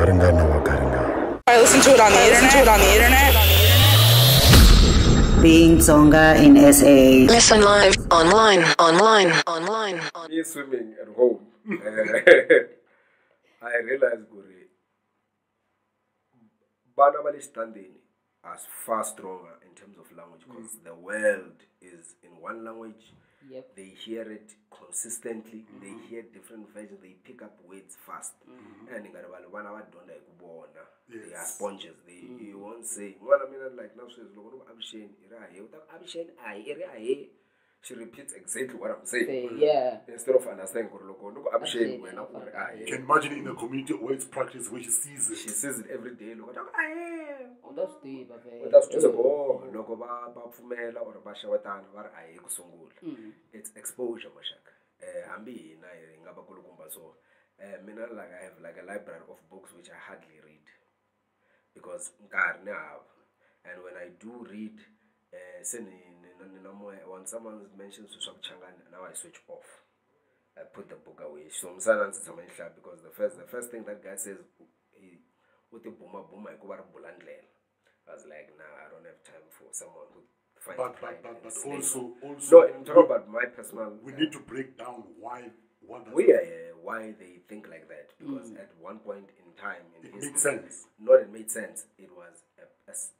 I listen to it on the internet. BeingTsonga in SA. Listen live, online. Me swimming at home. I realized Guri Banabali standing as far stronger in terms of language because the world is in one language. Yep. They hear it consistently. They hear different versions. They pick up words fast. And they are sponges. You won't say. Well, I mean, like now she's she repeats exactly what I'm saying. Yeah. Instead of understanding, you can imagine in a community where it's practice, where she sees it. She sees it every day. That's deep, it's exposure, Mashak. So, I have like a library of books which I hardly read because and when I do read, when someone mentions Shitshembiso, now I switch off. I put the book away. So because the first thing that guy says, with the booma, I was like, nah, I don't have time for someone who finds pride. But also, no, I'm talking about my personal. We need to break down why they think like that, because at one point in time in it history, made sense. It made sense.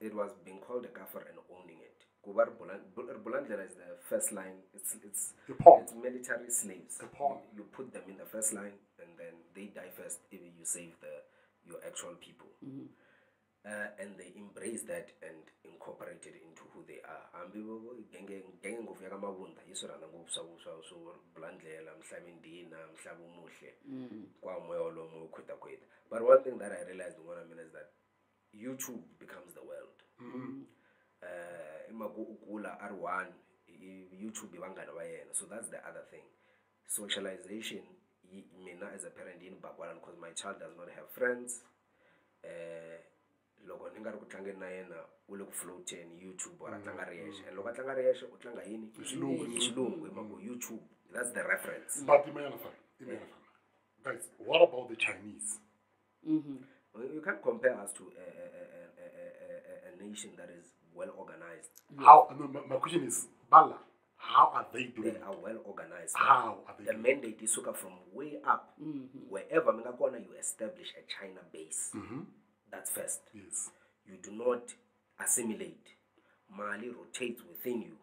It was being called a kafir and owning it. Bulandlela is the first line. It's military slaves. You put them in the first line, and then they die first. If you save your actual people. And they embrace that and incorporate it into who they are. But one thing that I realized is that YouTube becomes the world. YouTube, so that's the other thing. Socialization, as a parent, because my child does not have friends. Loko ninga kutlanga na yena ule ku float in YouTube or atlanga reaction and loko atlanga reaction utlanga yini Isilungu YouTube, that's the reference. But guys, what about the Chinese? Well, you can't compare us to a nation that is well organized. How? No, my question is, Bala, how are they doing? They are well organized. How are they? The mandate is from way up. Wherever you establish a China base. That's first. Yes. You do not assimilate. Mali rotates within you.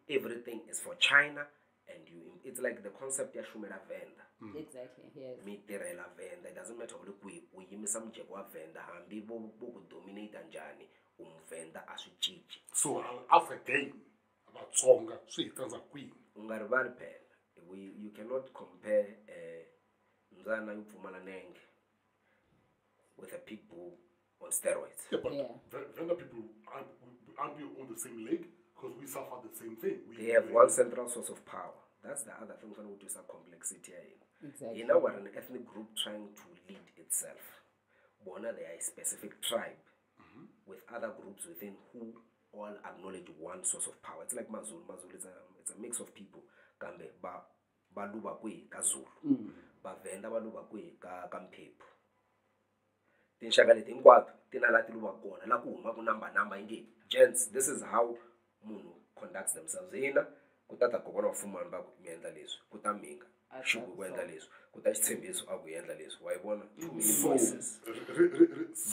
Everything is for China, and it's like the concept of Shumera Venda. Exactly, yes. Miterela Venda. It doesn't matter what we some Jegwa Venda, Hambi Bogu dominate Anjani, Venda Asuchich. So I'll ask again about Tsonga, so it turns a queen. You cannot compare Mzana Fumani N with a people on steroids. Yeah, but Venda people aren't we on the same leg? Because we suffer the same thing. They have one central source of power. That's the other thing when we do some complexity. Exactly. You know, we're an ethnic group trying to lead itself. Bona, they are a specific tribe with other groups within who all acknowledge one source of power. It's like Mazul. Mazul is it's a mix of people. Kambe baluba kwe ka Zulu. Bavenda baluba kwe ka Kampepu. Gents, this is how Munu conducts themselves. Kutata kokona Fumani kuyenda leso, kutaminga, shubu kuyenda leso, Shitshembiso akuyenda leso. Wayibona too many voices.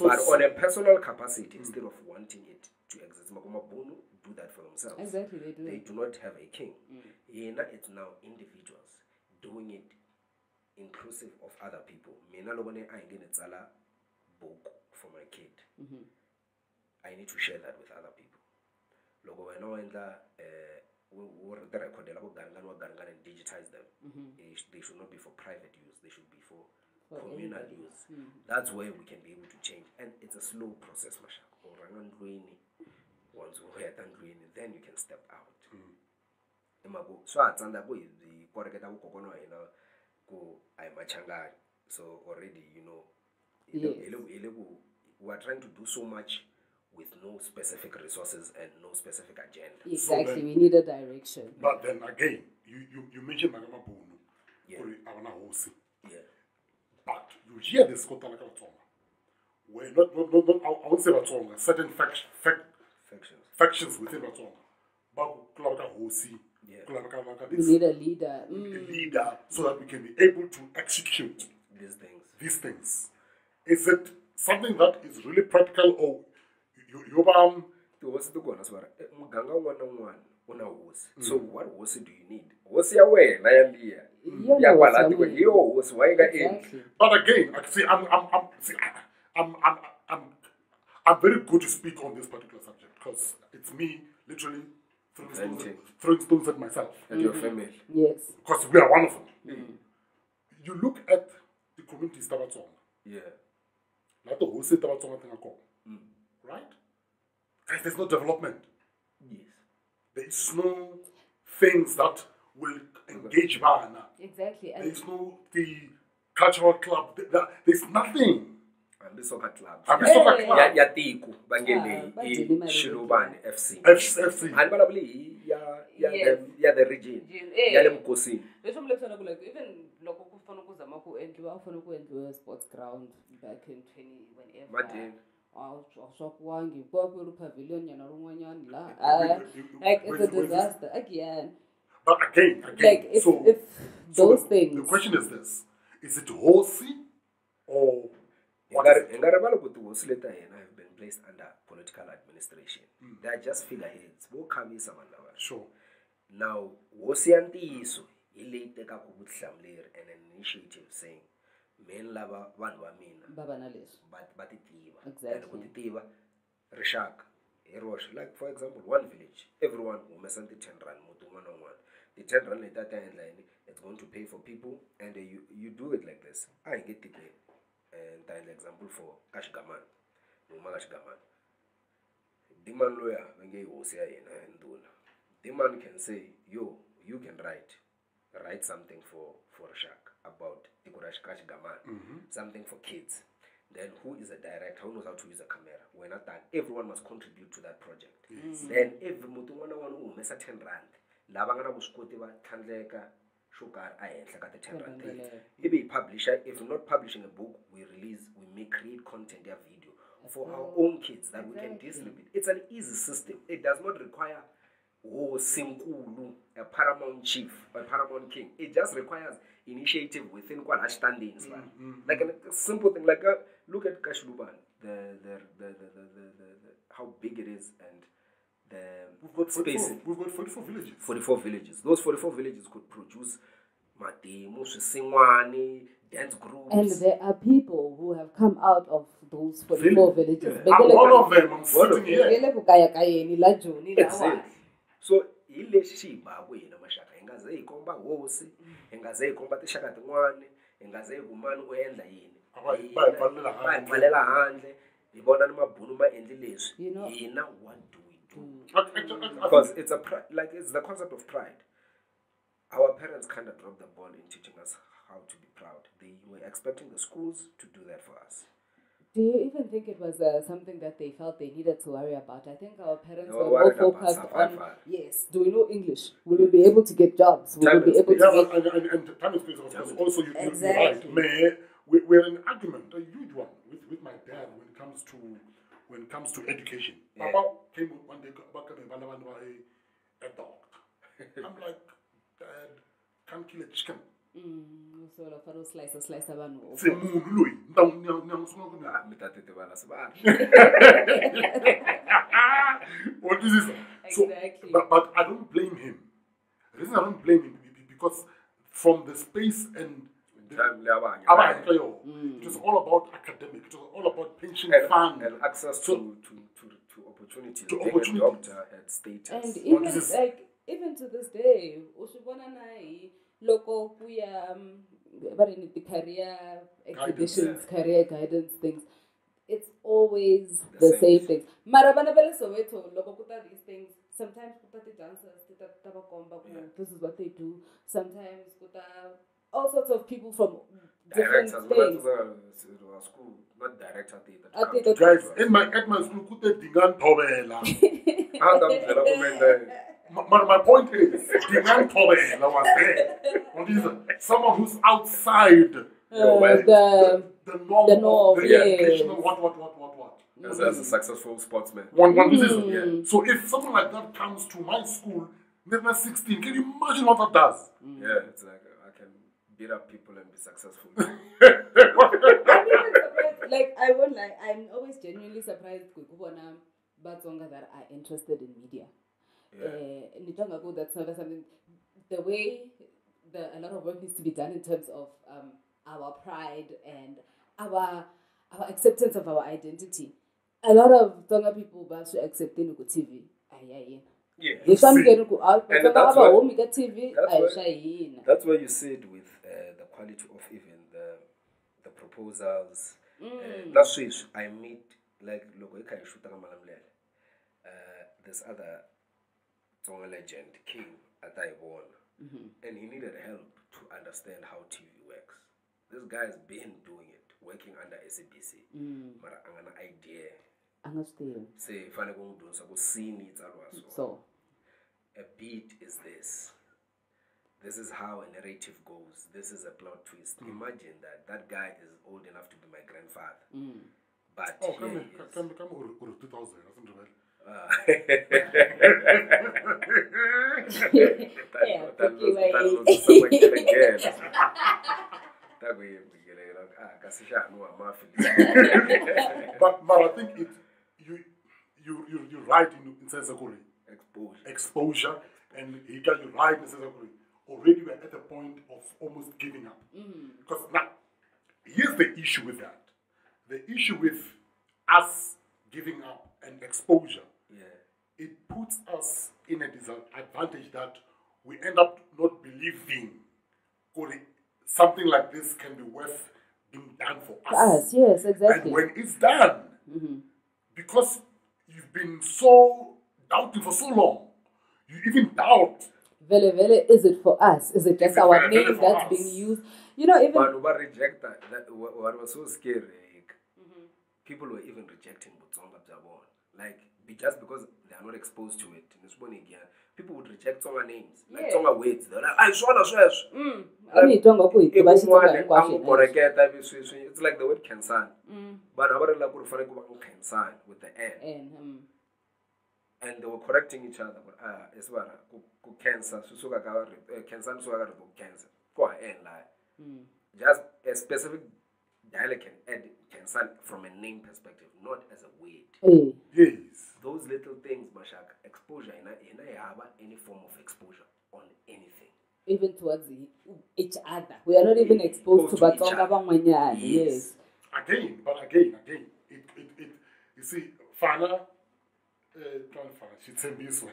But on a personal capacity, instead of wanting it to exist, Bunu do that for themselves. Exactly, they do. They do not have a king. It's now individuals doing it inclusive of other people. Mina lobone ayingene tsala book for my kid. I need to share that with other people. Logo when I the record and digitize them. They should not be for private use. They should be for communal use. That's where we can be able to change. And it's a slow process, Masha. Once we hear then you can step out. So I the so already, we are trying to do so much with no specific resources and no specific agenda. Exactly, so then, we need a direction. But then again, you mentioned Magama Bunu. Yeah. Yeah. Yeah. But you hear this Kotala Tsonga. where not I won't say Vatsonga, certain factions within Vatsonga. But We need a leader. a leader so that we can be able to execute these things. Is it something that is really practical or so what hosi do you need? Hosi ya wena yandiya. Ya kwala tikwe yo hosi wa inga endli. But again, I'm very good to speak on this particular subject because it's me literally throwing stones at myself. And your family. Yes. Because we are one of them. You look at the communities Vatsonga. Yeah. Like the whole state Vatsonga thing, right? Guys, there's no development. Yes. There is no things that will engage Bana. Exactly. There is no the cultural club. There's nothing. And the soccer club. And the soccer club. Ya tiku bangele Shilubana FC. FC. And balabli ya the region. Ya le mkosi. Even loko kufana kuzama ku endliwa ufana ku endliwa sports ground back in 20 whenever. Awuswakwangi kwaku pavilion yana run'wanyana la. Like it's a disaster again. But again, like if those things. The question is this: is it horsey or what? Hosi later have been placed under political administration. They are just figureheads. Sure. Now, hosi antiso ilete ka kubutlamleri and an initiative saying men lava vanhu va mina Baba na leswi. but titiva. Exactly. And kutitiva rixaka eroxe, like for example one village everyone humesa ti 10 rand muti un'wana na un'wana. The 10 rand leta ta endla yini, it's going to pay for people and you do it like this. I get it and an example for Kashigaman. Noma Kashigaman. The man lawyer when you hosi ya yena nduna. The man can say, yo, you can write something for Shak about Ikurash Gaman, something for kids. Then who is a director? Who knows how to use a camera? When not done, everyone must contribute to that project. Then every mutu one who mesa 10 rand. Labangana buskoti ba thandleka sugar I like the 10 rand. Maybe publisher, if we're not publishing a book, we may create content or video for our own kids that we can distribute. It's an easy system. It does not require a paramount chief or paramount king. It just requires initiative within quite standings. Like a simple thing, like look at Shilubana, the how big it is, and we've got 44 villages. 44 villages. Those 44 villages could produce matemo, singwani, dance groups. And there are people who have come out of those 44 villages. I'm one of them. I'm sitting here. Exactly. So ile shiba kwena mashaka engaze ikomba hosi engaze ikomba tishaka tin'wana engaze kumani u endla yini bayivalela handle ibona ni mabhunu ma endli leswi yina what do we do? Because it's it's the concept of pride. Our parents kind of dropped the ball in teaching us how to be proud. They were expecting the schools to do that for us. Do you even think it was something that they felt they needed to worry about? I think our parents were more focused on, yes, do we know English? Will we be able to get jobs? Will we be able to get... And time and space, of course. Also, you're right. We're in an argument, a huge one, with my dad when it comes to education. Yeah. Papa came one day back a dog. I'm like, Dad, can't kill a chicken. So la faro slice abantu. What is this? Exactly. So, but I don't blame him. The reason I don't blame him is because from the space and it was all about academic. It was all about pension fund and access to opportunities. To opportunities. Doctor at state. And even to this day, local the career exhibitions, career guidance things, it's always the same things. Marabana Soweto, local these things, sometimes the dancers, this is what they do. Sometimes all sorts of people from different things. School, not director. Guys, at my school, could they dingan tovela? My point is, dingan tovela was there. Someone who's outside the norm, the traditional what. As a successful sportsman. This is, so if something like that comes to my school, never 16, can you imagine what that does? Yeah, it's like I can beat up people and be successful. I'm even surprised, like, I won't lie, I'm always genuinely surprised with Vatsonga that are interested in media. That's something, the way a lot of work needs to be done in terms of our pride and our acceptance of our identity. A lot of Tonga people are accepting TV. Yeah, that's where you see it with the quality of even the proposals. Last week I meet like this other Tonga legend King at Taiwan, and he needed help to understand how TV works. This guy's been doing it, working under SABC. But I have an idea. Say, if I go do so, a beat is this. This is how a narrative goes. This is a plot twist. Imagine that guy is old enough to be my grandfather. But come 2000, but I think you're right in Sensakuri. Exposure, and you're right in Sensakuri. Already we're at the point of almost giving up. Because now, here's the issue with that. The issue with us giving up and exposure, it puts us in a disadvantage that we end up not believing something like this can be worth being done for us. Yes, exactly. And when it's done, because you've been so doubting for so long, you even doubt. Vele, is it for us? Is it just our name that's being used? You know, even... But reject that. What was so scary, people were even rejecting Vatsonga. Like, just because they are not exposed to it. People would reject Tonga names. Like Tonga words. They're like, it's like the word Kensan. But I would like to Kensan with the N. And they were correcting each other. It's what cancer, cancer, cancer. Go ahead, just a specific dialect can add cancer from a name perspective, not as a word. Yes. Those little things, Mashak, exposure, and I have any form of exposure on anything. Even towards each other. We are not even exposed to Vatsonga. Yes. Again, it you see, Fana, Shitshembiso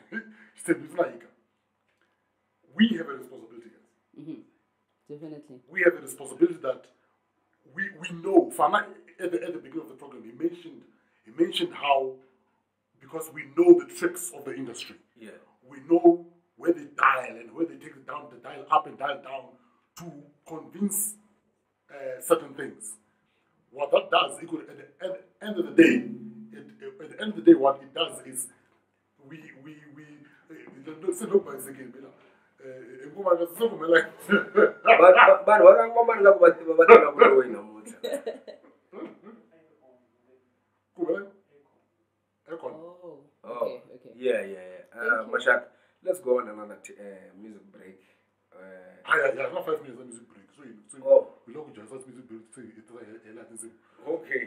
Mabasa. We have a responsibility. Definitely. We have a responsibility that we know. Fana, at the beginning of the program, he mentioned how, because we know the tricks of the industry. Yeah. We know where they dial and where they take the dial up and dial down to convince certain things. What that does, at the end of the day, what it does is we okay. Yeah. Mashak, let's go on another music break. Yeah, not 5 minutes music break. So we don't just music break. Okay.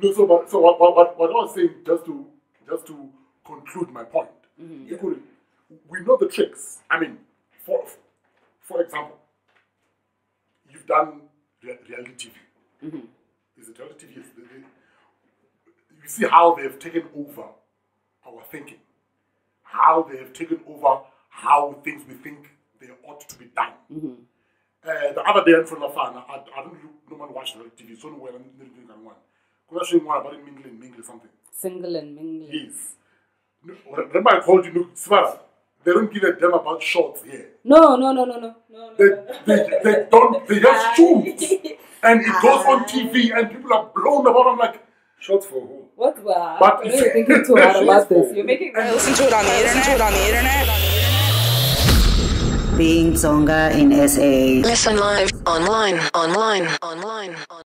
No, so what I was saying, just to conclude my point, we know the tricks. I mean, for example, you've done reality TV. Is it reality TV? Yes. You see how they've taken over our thinking, how they have taken over how things we think they ought to be done. The other day in front of Fana, I don't normally watch reality TV, so no one doing one. Could I show you one about mingle something? Single and mingle. Yes. Remember I called you, Svara, they don't give a damn about shorts here. No. They don't, they just shoot. And it goes on TV and people are blown about. I'm like, shorts for who? What? But you're thinking too hard about this. You're making I listen to it on the internet. BeingTsonga in SA. Listen live. online.